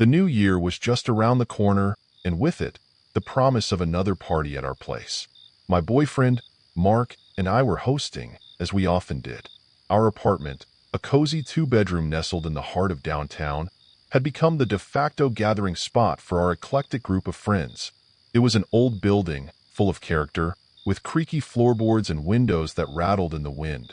The new year was just around the corner, and with it, the promise of another party at our place. My boyfriend, Mark, and I were hosting, as we often did. Our apartment, a cozy two-bedroom nestled in the heart of downtown, had become the de facto gathering spot for our eclectic group of friends. It was an old building, full of character, with creaky floorboards and windows that rattled in the wind.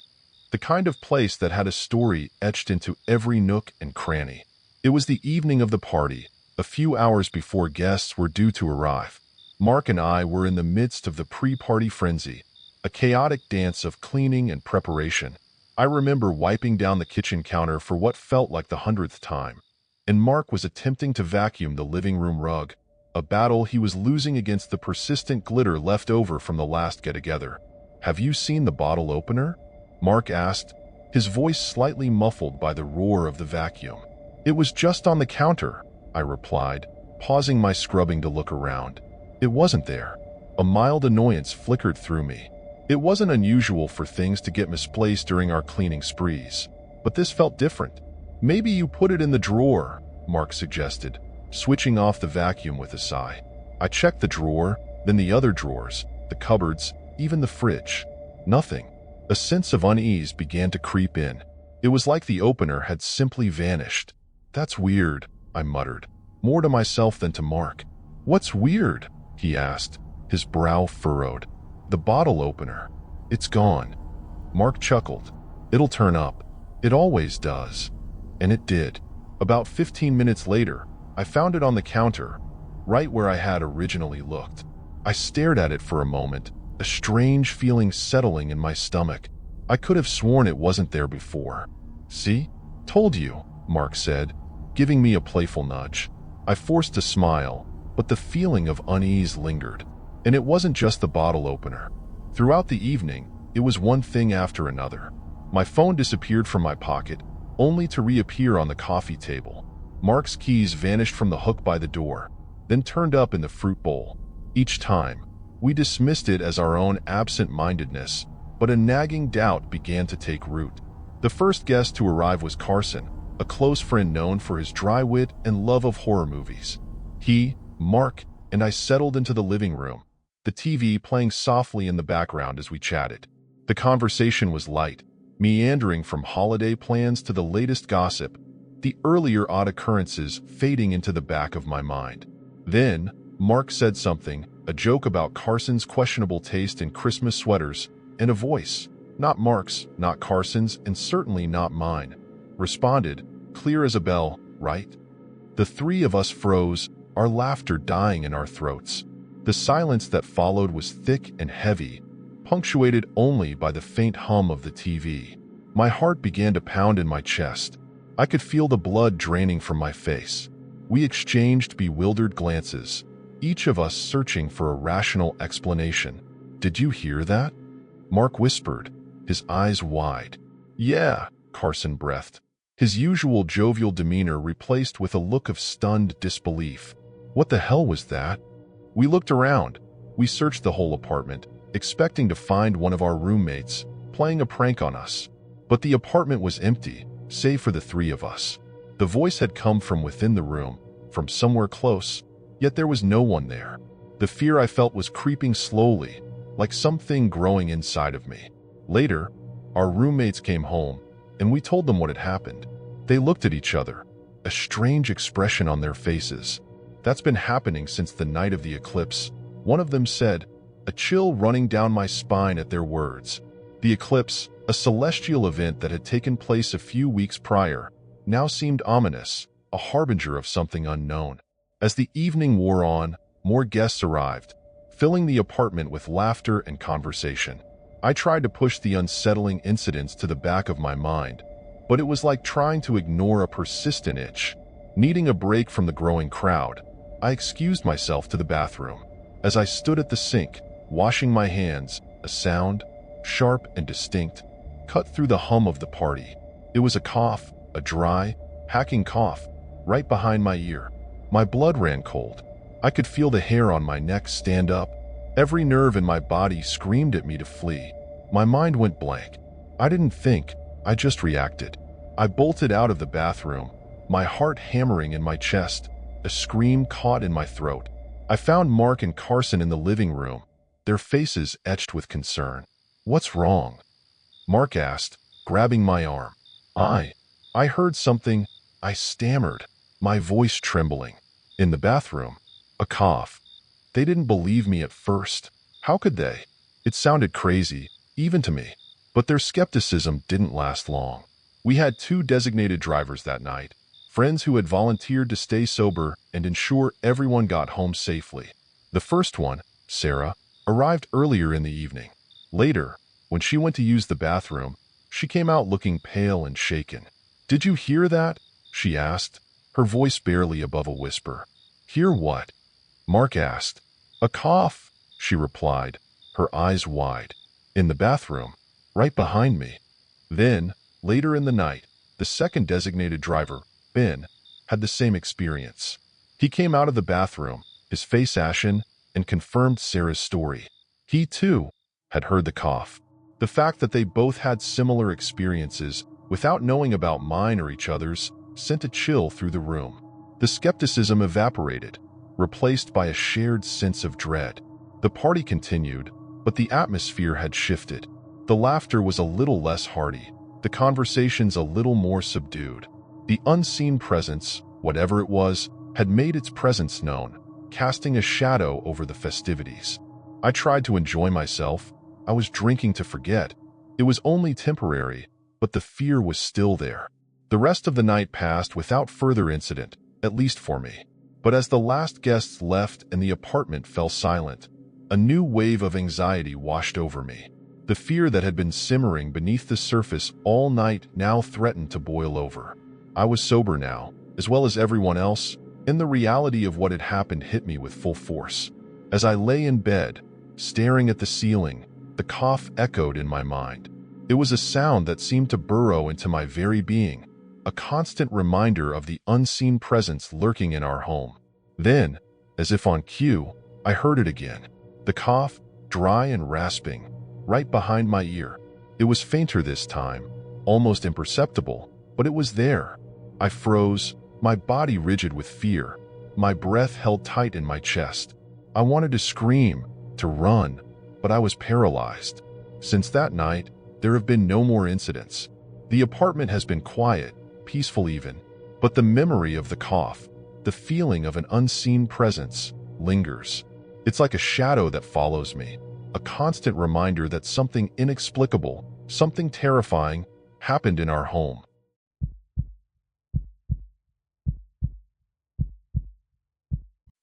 The kind of place that had a story etched into every nook and cranny. It was the evening of the party, a few hours before guests were due to arrive. Mark and I were in the midst of the pre-party frenzy, a chaotic dance of cleaning and preparation. I remember wiping down the kitchen counter for what felt like the 100th time, and Mark was attempting to vacuum the living room rug, a battle he was losing against the persistent glitter left over from the last get-together. "Have you seen the bottle opener?" Mark asked, his voice slightly muffled by the roar of the vacuum. "It was just on the counter," I replied, pausing my scrubbing to look around. It wasn't there. A mild annoyance flickered through me. It wasn't unusual for things to get misplaced during our cleaning sprees, but this felt different. "Maybe you put it in the drawer," Mark suggested, switching off the vacuum with a sigh. I checked the drawer, then the other drawers, the cupboards, even the fridge. Nothing. A sense of unease began to creep in. It was like the opener had simply vanished. "That's weird," I muttered, more to myself than to Mark. "What's weird?" he asked, his brow furrowed. "The bottle opener. It's gone." Mark chuckled. "It'll turn up. It always does." And it did. About 15 minutes later, I found it on the counter, right where I had originally looked. I stared at it for a moment, a strange feeling settling in my stomach. I could have sworn it wasn't there before. "See? Told you," Mark said, giving me a playful nudge. I forced a smile, but the feeling of unease lingered. And it wasn't just the bottle opener. Throughout the evening, it was one thing after another. My phone disappeared from my pocket, only to reappear on the coffee table. Mark's keys vanished from the hook by the door, then turned up in the fruit bowl. Each time, we dismissed it as our own absent-mindedness, but a nagging doubt began to take root. The first guest to arrive was Carson, a close friend known for his dry wit and love of horror movies. He, Mark, and I settled into the living room, the TV playing softly in the background as we chatted. The conversation was light, meandering from holiday plans to the latest gossip, the earlier odd occurrences fading into the back of my mind. Then, Mark said something, a joke about Carson's questionable taste in Christmas sweaters, and a voice, not Mark's, not Carson's, and certainly not mine, responded, clear as a bell, "Right?" The three of us froze, our laughter dying in our throats. The silence that followed was thick and heavy, punctuated only by the faint hum of the TV. My heart began to pound in my chest. I could feel the blood draining from my face. We exchanged bewildered glances, each of us searching for a rational explanation. "Did you hear that?" Mark whispered, his eyes wide. "Yeah," Carson breathed, his usual jovial demeanor replaced with a look of stunned disbelief. "What the hell was that?" We looked around. We searched the whole apartment, expecting to find one of our roommates, playing a prank on us. But the apartment was empty, save for the three of us. The voice had come from within the room, from somewhere close, yet there was no one there. The fear I felt was creeping slowly, like something growing inside of me. Later, our roommates came home, and we told them what had happened. They looked at each other, a strange expression on their faces. "That's been happening since the night of the eclipse," one of them said, a chill running down my spine at their words. The eclipse, a celestial event that had taken place a few weeks prior, now seemed ominous, a harbinger of something unknown. As the evening wore on, more guests arrived, filling the apartment with laughter and conversation. I tried to push the unsettling incidents to the back of my mind, but it was like trying to ignore a persistent itch. Needing a break from the growing crowd, I excused myself to the bathroom. As I stood at the sink, washing my hands, a sound, sharp and distinct, cut through the hum of the party. It was a cough, a dry, hacking cough, right behind my ear. My blood ran cold. I could feel the hair on my neck stand up. Every nerve in my body screamed at me to flee. My mind went blank. I didn't think, I just reacted. I bolted out of the bathroom, my heart hammering in my chest, a scream caught in my throat. I found Mark and Carson in the living room, their faces etched with concern. "What's wrong?" Mark asked, grabbing my arm. I heard something," I stammered, my voice trembling. "In the bathroom. A cough." They didn't believe me at first. How could they? It sounded crazy, even to me. But their skepticism didn't last long. We had 2 designated drivers that night, friends who had volunteered to stay sober and ensure everyone got home safely. The first one, Sarah, arrived earlier in the evening. Later, when she went to use the bathroom, she came out looking pale and shaken. "Did you hear that?" she asked, her voice barely above a whisper. "Hear what?" Mark asked. "A cough," she replied, her eyes wide. "In the bathroom, right behind me." Then, later in the night, the second designated driver, Ben, had the same experience. He came out of the bathroom, his face ashen, and confirmed Sarah's story. He, too, had heard the cough. The fact that they both had similar experiences, without knowing about mine or each other's, sent a chill through the room. The skepticism evaporated, replaced by a shared sense of dread. The party continued, but the atmosphere had shifted. The laughter was a little less hearty, the conversations a little more subdued. The unseen presence, whatever it was, had made its presence known, casting a shadow over the festivities. I tried to enjoy myself. I was drinking to forget. It was only temporary, but the fear was still there. The rest of the night passed without further incident, at least for me. But as the last guests left and the apartment fell silent, a new wave of anxiety washed over me. The fear that had been simmering beneath the surface all night now threatened to boil over. I was sober now, as well as everyone else, and the reality of what had happened hit me with full force. As I lay in bed, staring at the ceiling, the cough echoed in my mind. It was a sound that seemed to burrow into my very being, a constant reminder of the unseen presence lurking in our home. Then, as if on cue, I heard it again. The cough, dry and rasping, right behind my ear. It was fainter this time, almost imperceptible, but it was there. I froze, my body rigid with fear, my breath held tight in my chest. I wanted to scream, to run, but I was paralyzed. Since that night, there have been no more incidents. The apartment has been quiet, peaceful even, but the memory of the cough, the feeling of an unseen presence, lingers. It's like a shadow that follows me, a constant reminder that something inexplicable, something terrifying, happened in our home.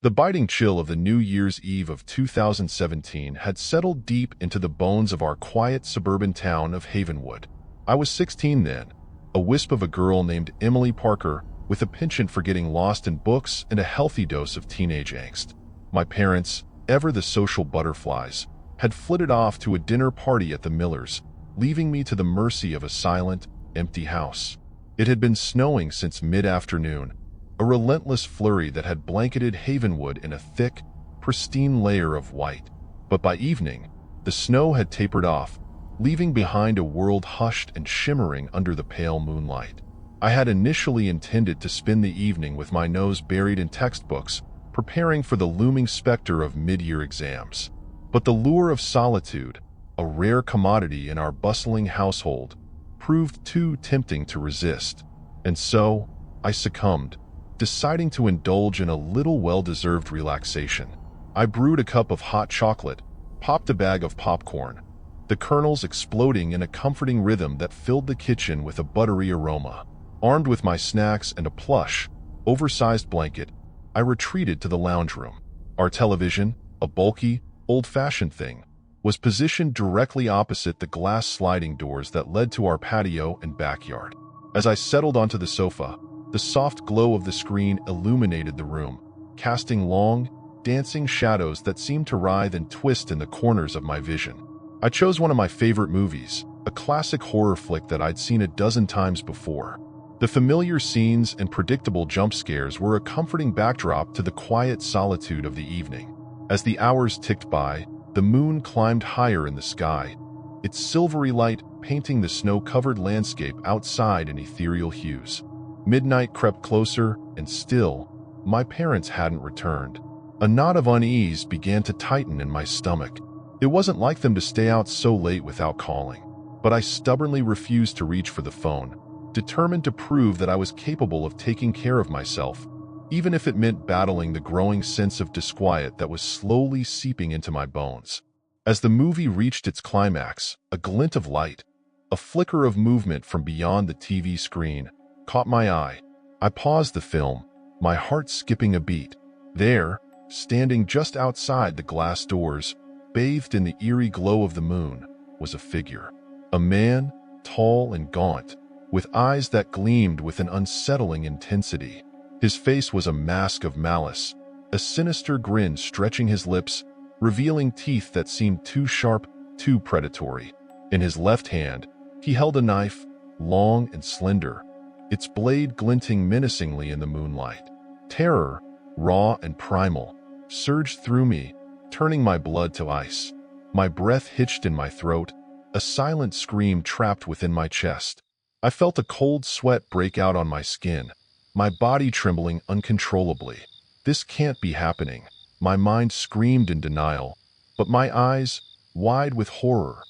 The biting chill of the New Year's Eve of 2017 had settled deep into the bones of our quiet suburban town of Havenwood. I was 16 then, a wisp of a girl named Emily Parker, with a penchant for getting lost in books and a healthy dose of teenage angst. My parents, ever the social butterflies, had flitted off to a dinner party at the Millers, leaving me to the mercy of a silent, empty house. It had been snowing since mid-afternoon, a relentless flurry that had blanketed Havenwood in a thick, pristine layer of white. But by evening, the snow had tapered off, leaving behind a world hushed and shimmering under the pale moonlight. I had initially intended to spend the evening with my nose buried in textbooks, preparing for the looming specter of mid-year exams. But the lure of solitude, a rare commodity in our bustling household, proved too tempting to resist. And so, I succumbed, deciding to indulge in a little well-deserved relaxation. I brewed a cup of hot chocolate, popped a bag of popcorn, the kernels exploding in a comforting rhythm that filled the kitchen with a buttery aroma. Armed with my snacks and a plush, oversized blanket, I retreated to the lounge room. Our television, a bulky, old-fashioned thing, was positioned directly opposite the glass sliding doors that led to our patio and backyard. As I settled onto the sofa, the soft glow of the screen illuminated the room, casting long, dancing shadows that seemed to writhe and twist in the corners of my vision. I chose one of my favorite movies, a classic horror flick that I'd seen a dozen times before. The familiar scenes and predictable jump scares were a comforting backdrop to the quiet solitude of the evening. As the hours ticked by, the moon climbed higher in the sky, its silvery light painting the snow-covered landscape outside in ethereal hues. Midnight crept closer, and still, My parents hadn't returned. A knot of unease began to tighten in my stomach. It wasn't like them to stay out so late without calling, but I stubbornly refused to reach for the phone, determined to prove that I was capable of taking care of myself, even if it meant battling the growing sense of disquiet that was slowly seeping into my bones. As the movie reached its climax, a glint of light, a flicker of movement from beyond the TV screen, caught my eye. I paused the film, my heart skipping a beat. There, standing just outside the glass doors, bathed in the eerie glow of the moon, was a figure. A man, tall and gaunt, with eyes that gleamed with an unsettling intensity. His face was a mask of malice, a sinister grin stretching his lips, revealing teeth that seemed too sharp, too predatory. In his left hand, he held a knife, long and slender, its blade glinting menacingly in the moonlight. Terror, raw and primal, surged through me, turning my blood to ice. My breath hitched in my throat, a silent scream trapped within my chest. I felt a cold sweat break out on my skin, my body trembling uncontrollably. This can't be happening. My mind screamed in denial, but my eyes, wide with horror,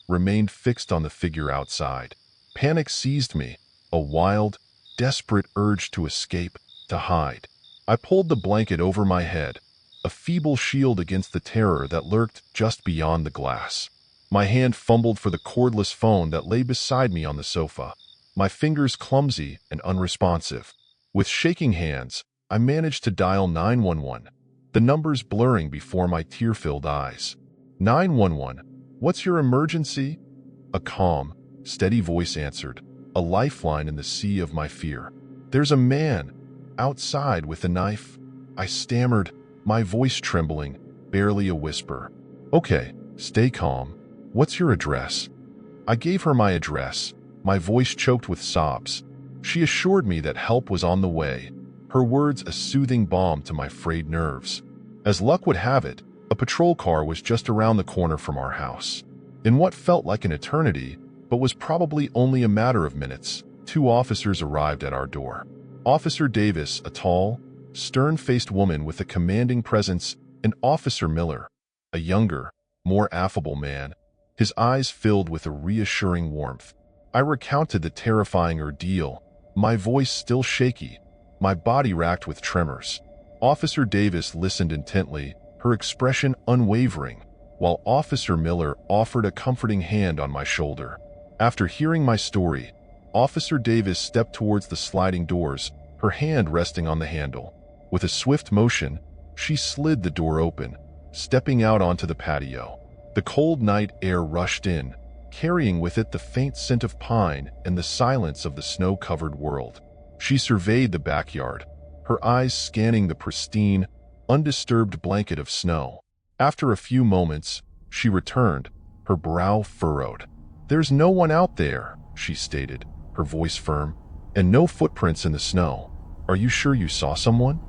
remained fixed on the figure outside. Panic seized me, a wild, desperate urge to escape, to hide. I pulled the blanket over my head, a feeble shield against the terror that lurked just beyond the glass. My hand fumbled for the cordless phone that lay beside me on the sofa, my fingers clumsy and unresponsive. With shaking hands, I managed to dial 911, the numbers blurring before my tear-filled eyes. 911, what's your emergency? A calm, steady voice answered, a lifeline in the sea of my fear. There's a man outside with a knife. I stammered, my voice trembling, barely a whisper. Okay, stay calm. What's your address? I gave her my address, my voice choked with sobs. She assured me that help was on the way, her words a soothing balm to my frayed nerves. As luck would have it, a patrol car was just around the corner from our house. In what felt like an eternity, but was probably only a matter of minutes, 2 officers arrived at our door. Officer Davis, a tall, stern-faced woman with a commanding presence, and Officer Miller, a younger, more affable man, his eyes filled with a reassuring warmth. I recounted the terrifying ordeal, my voice still shaky, my body racked with tremors. Officer Davis listened intently, her expression unwavering, while Officer Miller offered a comforting hand on my shoulder. After hearing my story, Officer Davis stepped towards the sliding doors, her hand resting on the handle. With a swift motion, she slid the door open, stepping out onto the patio. The cold night air rushed in, carrying with it the faint scent of pine and the silence of the snow-covered world. She surveyed the backyard, her eyes scanning the pristine, undisturbed blanket of snow. After a few moments, she returned, her brow furrowed. "There's no one out there," she stated, her voice firm, "and no footprints in the snow. Are you sure you saw someone?"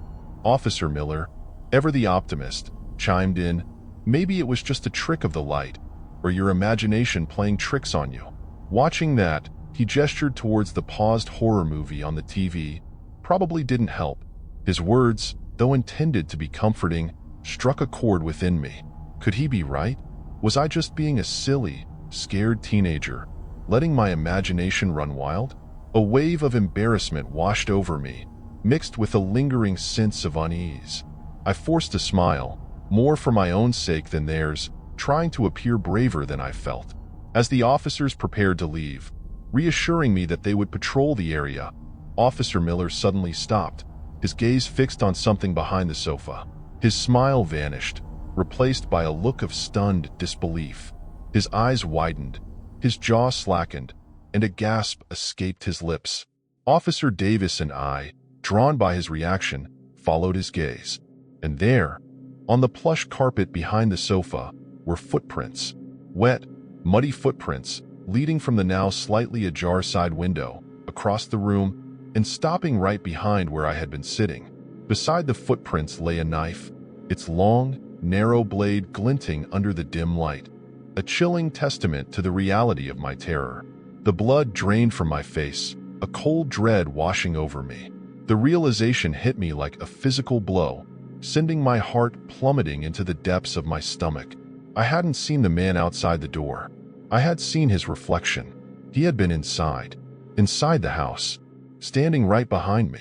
Officer Miller, ever the optimist, chimed in, "Maybe it was just a trick of the light, or your imagination playing tricks on you." Watching that, he gestured towards the paused horror movie on the TV, probably didn't help. His words, though intended to be comforting, struck a chord within me. Could he be right? Was I just being a silly, scared teenager, letting my imagination run wild? A wave of embarrassment washed over me, mixed with a lingering sense of unease. I forced a smile, more for my own sake than theirs, trying to appear braver than I felt. As the officers prepared to leave, reassuring me that they would patrol the area, Officer Miller suddenly stopped, his gaze fixed on something behind the sofa. His smile vanished, replaced by a look of stunned disbelief. His eyes widened, his jaw slackened, and a gasp escaped his lips. Officer Davis and I, drawn by his reaction, followed his gaze. And there, on the plush carpet behind the sofa, were footprints. Wet, muddy footprints, leading from the now slightly ajar side window, across the room, and stopping right behind where I had been sitting. Beside the footprints lay a knife, its long, narrow blade glinting under the dim light, a chilling testament to the reality of my terror. The blood drained from my face, a cold dread washing over me. The realization hit me like a physical blow, sending my heart plummeting into the depths of my stomach. I hadn't seen the man outside the door. I had seen his reflection. He had been inside the house, standing right behind me.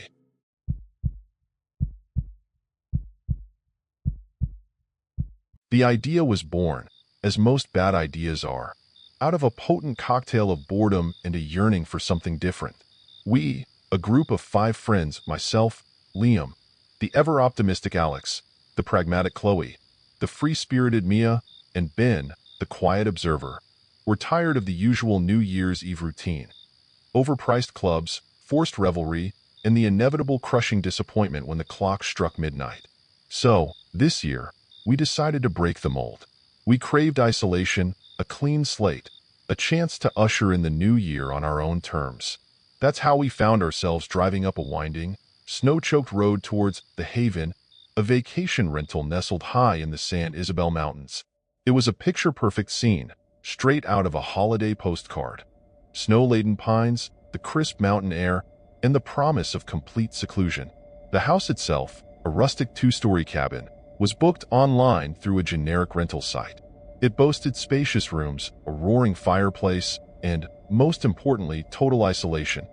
The idea was born, as most bad ideas are, out of a potent cocktail of boredom and a yearning for something different. We, a group of 5 friends, myself, Liam, the ever-optimistic Alex, the pragmatic Chloe, the free-spirited Mia, and Ben, the quiet observer, were tired of the usual New Year's Eve routine. Overpriced clubs, forced revelry, and the inevitable crushing disappointment when the clock struck midnight. So, this year, we decided to break the mold. We craved isolation, a clean slate, a chance to usher in the new year on our own terms. That's how we found ourselves driving up a winding, snow-choked road towards The Haven, a vacation rental nestled high in the San Isabel Mountains. It was a picture-perfect scene, straight out of a holiday postcard. Snow-laden pines, the crisp mountain air, and the promise of complete seclusion. The house itself, a rustic 2-story cabin, was booked online through a generic rental site. It boasted spacious rooms, a roaring fireplace, and, most importantly, total isolation.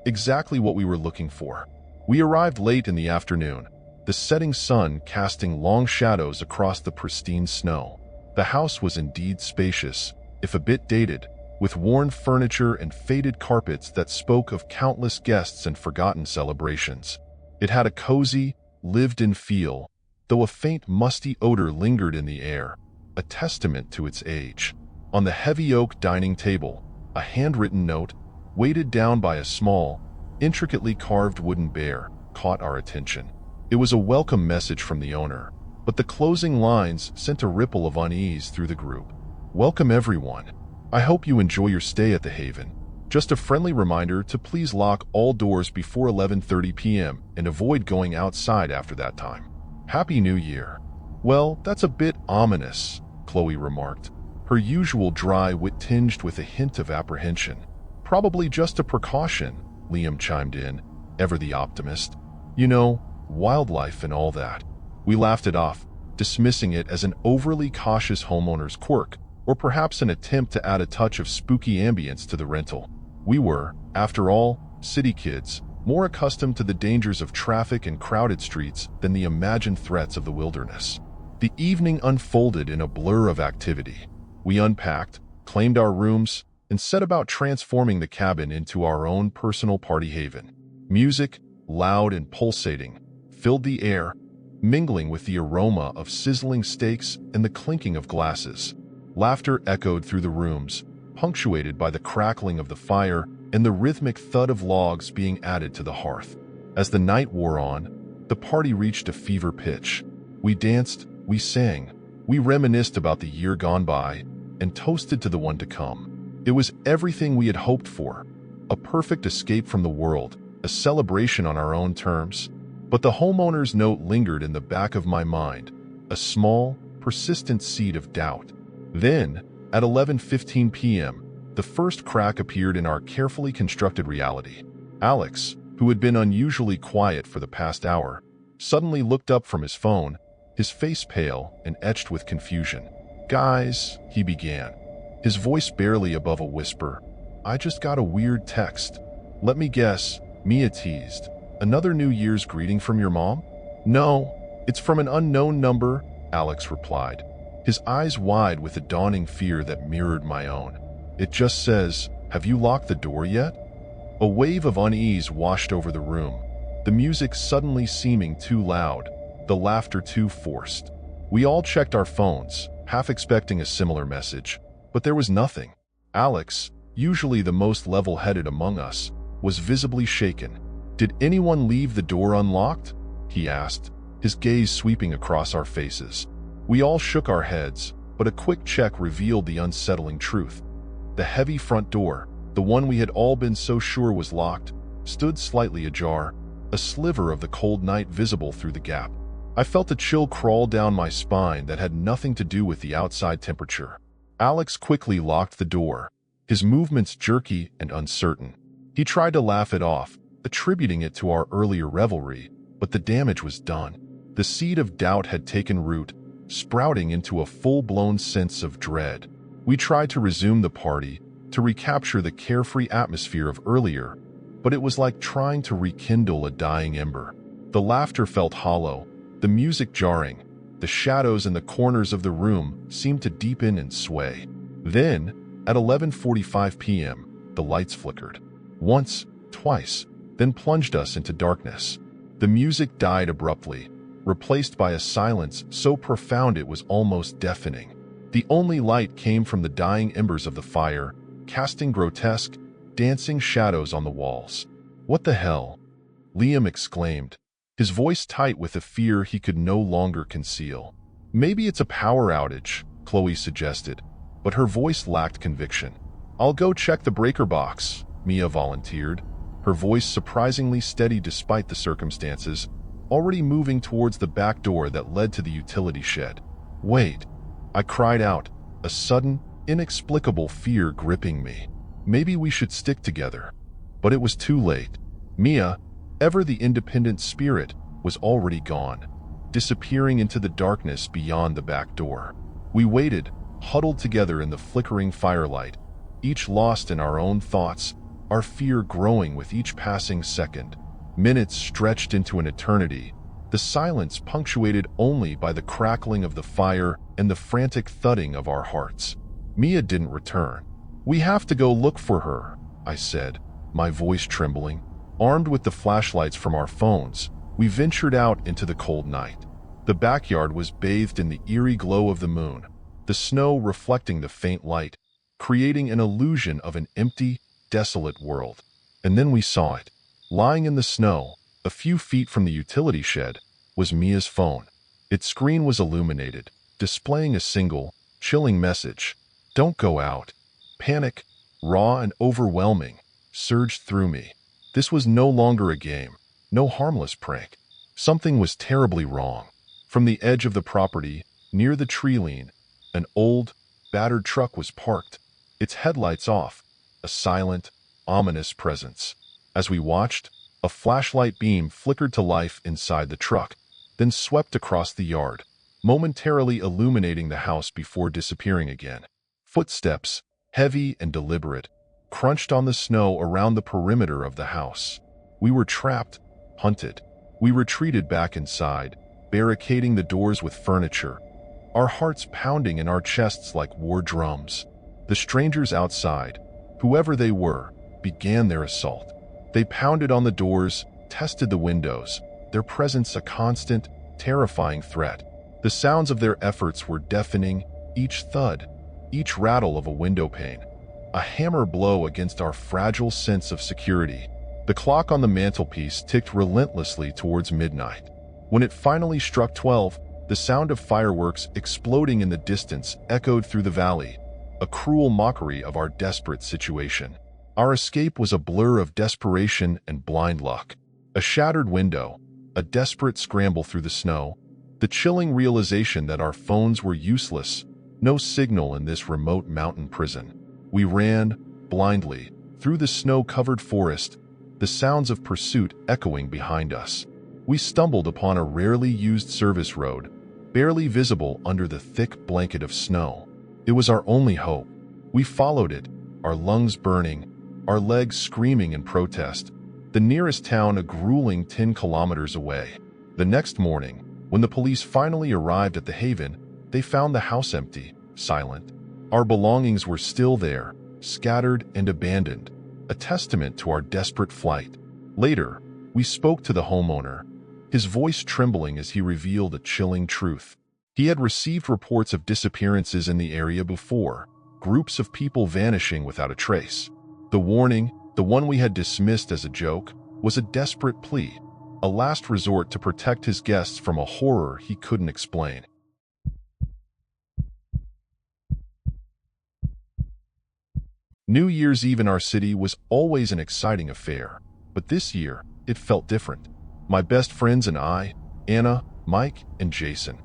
Exactly what we were looking for. We arrived late in the afternoon, the setting sun casting long shadows across the pristine snow. The house was indeed spacious, if a bit dated, with worn furniture and faded carpets that spoke of countless guests and forgotten celebrations. It had a cozy, lived-in feel, though a faint musty odor lingered in the air, a testament to its age. On the heavy oak dining table, a handwritten note, weighted down by a small, intricately carved wooden bear, caught our attention. It was a welcome message from the owner, but the closing lines sent a ripple of unease through the group. "Welcome everyone. I hope you enjoy your stay at the Haven. Just a friendly reminder to please lock all doors before 11:30 p.m. and avoid going outside after that time. Happy New Year." "Well, that's a bit ominous," Chloe remarked, her usual dry wit tinged with a hint of apprehension. "Probably just a precaution," Liam chimed in, ever the optimist. "You know, wildlife and all that." We laughed it off, dismissing it as an overly cautious homeowner's quirk, or perhaps an attempt to add a touch of spooky ambience to the rental. We were, after all, city kids, more accustomed to the dangers of traffic and crowded streets than the imagined threats of the wilderness. The evening unfolded in a blur of activity. We unpacked, claimed our rooms, and set about transforming the cabin into our own personal party haven. Music, loud and pulsating, filled the air, mingling with the aroma of sizzling steaks and the clinking of glasses. Laughter echoed through the rooms, punctuated by the crackling of the fire and the rhythmic thud of logs being added to the hearth. As the night wore on, the party reached a fever pitch. We danced, we sang, we reminisced about the year gone by, and toasted to the one to come. It was everything we had hoped for, a perfect escape from the world, a celebration on our own terms. But the homeowner's note lingered in the back of my mind, a small, persistent seed of doubt. Then, at 11:15 p.m., the first crack appeared in our carefully constructed reality. Alex, who had been unusually quiet for the past hour, suddenly looked up from his phone, his face pale and etched with confusion. "Guys," he began, his voice barely above a whisper, "I just got a weird text." "Let me guess," Mia teased. "Another New Year's greeting from your mom?" "No, it's from an unknown number," Alex replied, his eyes wide with a dawning fear that mirrored my own. "It just says, 'Have you locked the door yet?'" A wave of unease washed over the room, the music suddenly seeming too loud, the laughter too forced. We all checked our phones, half expecting a similar message, but there was nothing. Alex, usually the most level-headed among us, was visibly shaken. "Did anyone leave the door unlocked?" he asked, his gaze sweeping across our faces. We all shook our heads, but a quick check revealed the unsettling truth. The heavy front door, the one we had all been so sure was locked, stood slightly ajar, a sliver of the cold night visible through the gap. I felt a chill crawl down my spine that had nothing to do with the outside temperature. Alex quickly locked the door, his movements jerky and uncertain. He tried to laugh it off, attributing it to our earlier revelry, but the damage was done. The seed of doubt had taken root, sprouting into a full-blown sense of dread. We tried to resume the party, to recapture the carefree atmosphere of earlier, but it was like trying to rekindle a dying ember. The laughter felt hollow, the music jarring, the shadows in the corners of the room seemed to deepen and sway. Then, at 11:45 p.m., the lights flickered. Once, twice, then plunged us into darkness. The music died abruptly, replaced by a silence so profound it was almost deafening. The only light came from the dying embers of the fire, casting grotesque, dancing shadows on the walls. "What the hell?" Liam exclaimed, his voice tight with a fear he could no longer conceal. "Maybe it's a power outage," Chloe suggested, but her voice lacked conviction. "I'll go check the breaker box," Mia volunteered, her voice surprisingly steady despite the circumstances, already moving towards the back door that led to the utility shed. "Wait," I cried out, a sudden, inexplicable fear gripping me. Maybe we should stick together. But it was too late. Mia, ever the independent spirit, was already gone, disappearing into the darkness beyond the back door. We waited, huddled together in the flickering firelight, each lost in our own thoughts, our fear growing with each passing second. Minutes stretched into an eternity, the silence punctuated only by the crackling of the fire and the frantic thudding of our hearts. Mia didn't return. "We have to go look for her," I said, my voice trembling. Armed with the flashlights from our phones, we ventured out into the cold night. The backyard was bathed in the eerie glow of the moon, the snow reflecting the faint light, creating an illusion of an empty, desolate world. And then we saw it. Lying in the snow, a few feet from the utility shed, was Mia's phone. Its screen was illuminated, displaying a single, chilling message. "Don't go out." Panic, raw and overwhelming, surged through me. This was no longer a game, no harmless prank. Something was terribly wrong. From the edge of the property, near the tree line, an old, battered truck was parked, its headlights off, a silent, ominous presence. As we watched, a flashlight beam flickered to life inside the truck, then swept across the yard, momentarily illuminating the house before disappearing again. Footsteps, heavy and deliberate, crunched on the snow around the perimeter of the house. We were trapped, hunted. We retreated back inside, barricading the doors with furniture, our hearts pounding in our chests like war drums. The strangers outside, whoever they were, began their assault. They pounded on the doors, tested the windows, their presence a constant, terrifying threat. The sounds of their efforts were deafening, each thud, each rattle of a window pane, a hammer blow against our fragile sense of security. The clock on the mantelpiece ticked relentlessly towards midnight. When it finally struck 12, the sound of fireworks exploding in the distance echoed through the valley, a cruel mockery of our desperate situation. Our escape was a blur of desperation and blind luck. A shattered window, a desperate scramble through the snow, the chilling realization that our phones were useless, no signal in this remote mountain prison. We ran, blindly, through the snow-covered forest, the sounds of pursuit echoing behind us. We stumbled upon a rarely used service road, barely visible under the thick blanket of snow. It was our only hope. We followed it, our lungs burning, our legs screaming in protest, the nearest town a grueling 10 kilometers away. The next morning, when the police finally arrived at the haven, they found the house empty, silent. Our belongings were still there, scattered and abandoned, a testament to our desperate flight. Later, we spoke to the homeowner, his voice trembling as he revealed a chilling truth. He had received reports of disappearances in the area before, groups of people vanishing without a trace. The warning, the one we had dismissed as a joke, was a desperate plea, a last resort to protect his guests from a horror he couldn't explain. New Year's Eve in our city was always an exciting affair, but this year, it felt different. My best friends and I, Anna, Mike, and Jason,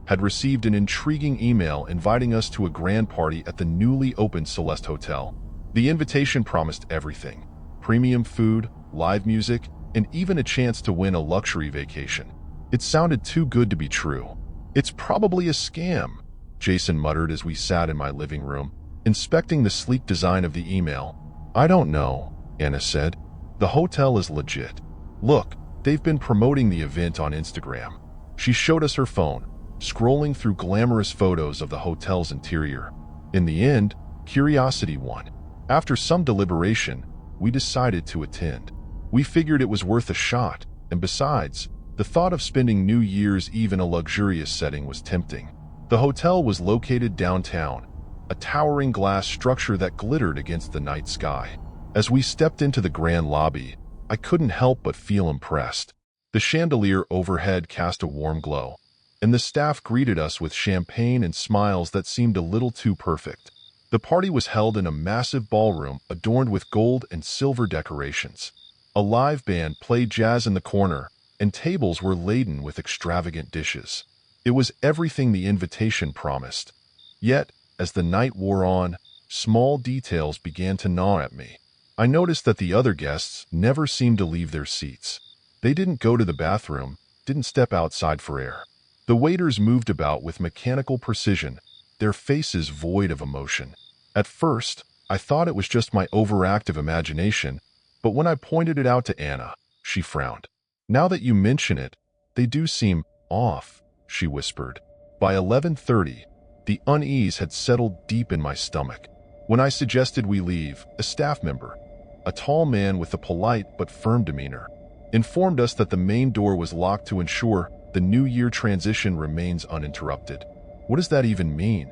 had received an intriguing email inviting us to a grand party at the newly opened Celeste Hotel. The invitation promised everything: premium food, live music, and even a chance to win a luxury vacation. It sounded too good to be true. "It's probably a scam," Jason muttered as we sat in my living room, inspecting the sleek design of the email. "I don't know," Anna said. "The hotel is legit. Look, they've been promoting the event on Instagram." She showed us her phone, scrolling through glamorous photos of the hotel's interior. In the end, curiosity won. After some deliberation, we decided to attend. We figured it was worth a shot, and besides, the thought of spending New Year's Eve in a luxurious setting was tempting. The hotel was located downtown, a towering glass structure that glittered against the night sky. As we stepped into the grand lobby, I couldn't help but feel impressed. The chandelier overhead cast a warm glow, and the staff greeted us with champagne and smiles that seemed a little too perfect. The party was held in a massive ballroom adorned with gold and silver decorations. A live band played jazz in the corner, and tables were laden with extravagant dishes. It was everything the invitation promised. Yet, as the night wore on, small details began to gnaw at me. I noticed that the other guests never seemed to leave their seats. They didn't go to the bathroom, didn't step outside for air. The waiters moved about with mechanical precision, their faces void of emotion. At first, I thought it was just my overactive imagination, but when I pointed it out to Anna, she frowned. "Now that you mention it, they do seem off," she whispered. By 11:30, the unease had settled deep in my stomach. When I suggested we leave, a staff member, a tall man with a polite but firm demeanor, informed us that the main door was locked to ensure the New Year transition remains uninterrupted. "What does that even mean?"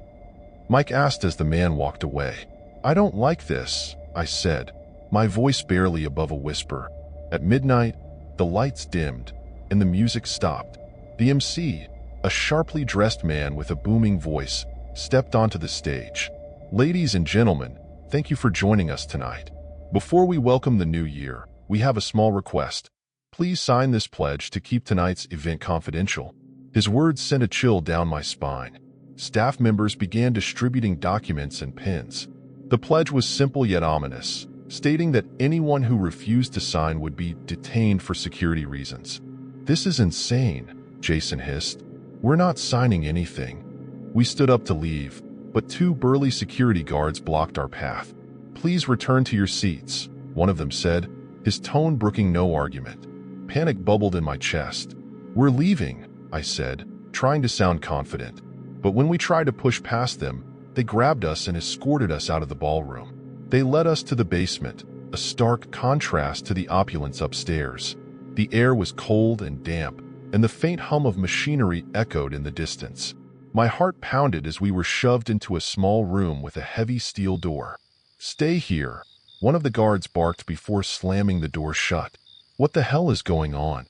Mike asked as the man walked away. "I don't like this," I said, my voice barely above a whisper. At midnight, the lights dimmed, and the music stopped. The MC, a sharply dressed man with a booming voice, stepped onto the stage. "Ladies and gentlemen, thank you for joining us tonight. Before we welcome the new year, we have a small request. Please sign this pledge to keep tonight's event confidential." His words sent a chill down my spine. Staff members began distributing documents and pens. The pledge was simple yet ominous, stating that anyone who refused to sign would be detained for security reasons. "This is insane," Jason hissed. "We're not signing anything." We stood up to leave, but two burly security guards blocked our path. "Please return to your seats," one of them said, his tone brooking no argument. Panic bubbled in my chest. "We're leaving," I said, trying to sound confident. But when we tried to push past them, they grabbed us and escorted us out of the ballroom. They led us to the basement, a stark contrast to the opulence upstairs. The air was cold and damp, and the faint hum of machinery echoed in the distance. My heart pounded as we were shoved into a small room with a heavy steel door. "Stay here," one of the guards barked before slamming the door shut. "What the hell is going on?"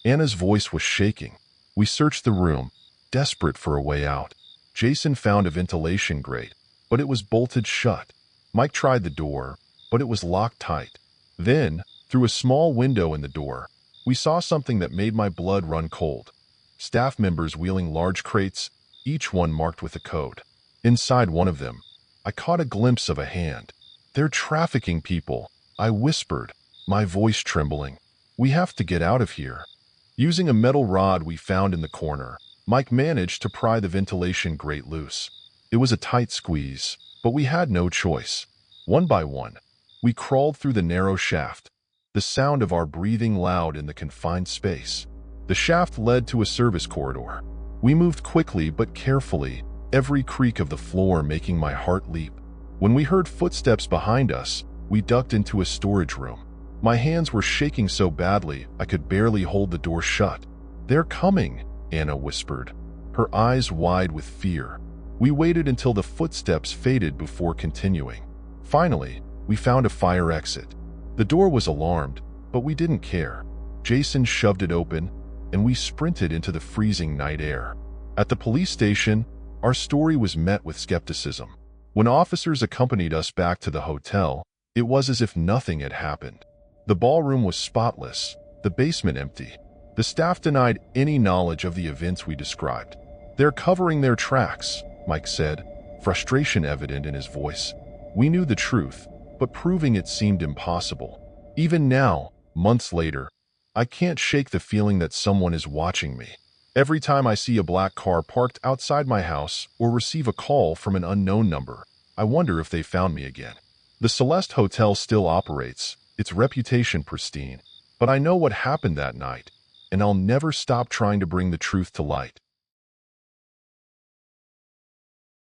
Anna's voice was shaking. We searched the room, desperate for a way out. Jason found a ventilation grate, but it was bolted shut. Mike tried the door, but it was locked tight. Then, through a small window in the door, we saw something that made my blood run cold. Staff members wheeling large crates, each one marked with a code. Inside one of them, I caught a glimpse of a hand. "They're trafficking people," I whispered, my voice trembling. "We have to get out of here." Using a metal rod we found in the corner, Mike managed to pry the ventilation grate loose. It was a tight squeeze, but we had no choice. One by one, we crawled through the narrow shaft, the sound of our breathing loud in the confined space. The shaft led to a service corridor. We moved quickly but carefully, every creak of the floor making my heart leap. When we heard footsteps behind us, we ducked into a storage room. My hands were shaking so badly I could barely hold the door shut. "They're coming," Anna whispered, her eyes wide with fear. We waited until the footsteps faded before continuing. Finally, we found a fire exit. The door was alarmed, but we didn't care. Jason shoved it open, and we sprinted into the freezing night air. At the police station, our story was met with skepticism. When officers accompanied us back to the hotel, it was as if nothing had happened. The ballroom was spotless, the basement empty. The staff denied any knowledge of the events we described. "They're covering their tracks," Mike said, frustration evident in his voice. We knew the truth, but proving it seemed impossible. Even now, Months later, I can't shake the feeling that someone is watching me. Every time I see a black car parked outside my house or receive a call from an unknown number, I wonder if they found me again. The Celeste Hotel still operates, its reputation pristine, but I know what happened that night, and I'll never stop trying to bring the truth to light.